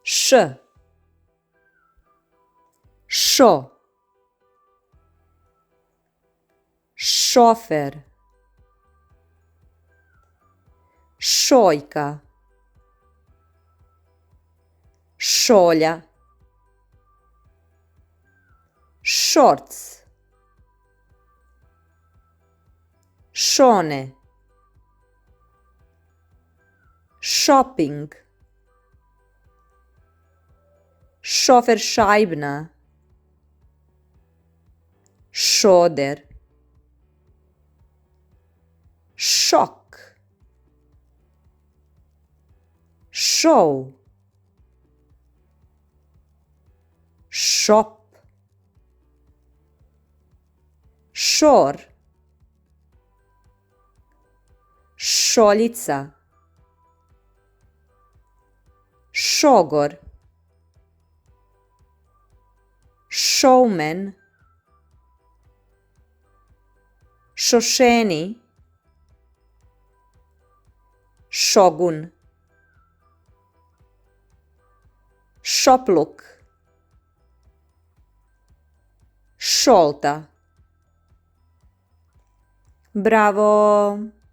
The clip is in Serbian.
š, šo, šofer, šoljka, šolja, šorc, šone, shopping, šoferšajbna, šoder, šok, šov, šop, šor, šoljica, šogor, showman, šošeni, šogun, šopluk, šolta. Bravo!